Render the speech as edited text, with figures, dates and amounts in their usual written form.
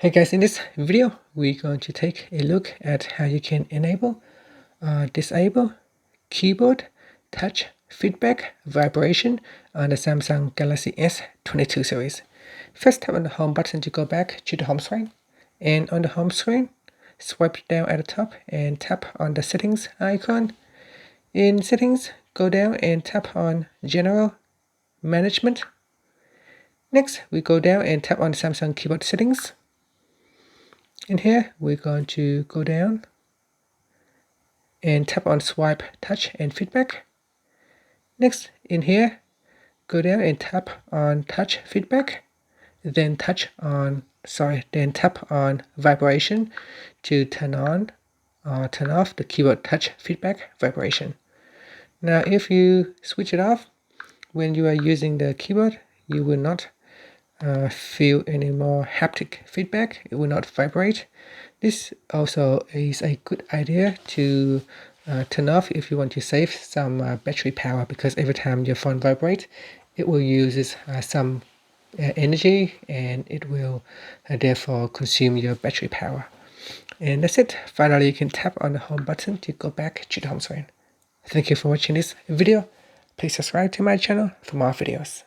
Hey guys, in this video, we're going to take a look at how you can enable, disable keyboard touch feedback vibration on the Samsung Galaxy S22 series. First, tap on the home button to go back to the home screen. And on the home screen, swipe down at the top and tap on the settings icon. In settings, go down and tap on general management. Next, we go down and tap on the Samsung keyboard settings. In here, we're going to go down and tap on swipe, touch, and feedback. Next, in here, go down and tap on touch feedback, then tap on vibration to turn on or turn off the keyboard touch feedback vibration. Now, if you switch it off when you are using the keyboard, you will not feel any more haptic feedback. It will not vibrate. This also is a good idea to turn off if you want to save some battery power, because every time your phone vibrates, it will use some energy and it will therefore consume your battery power. And that's it. Finally, you can tap on the home button to go back to the home screen. Thank you for watching this video. Please subscribe to my channel for more videos.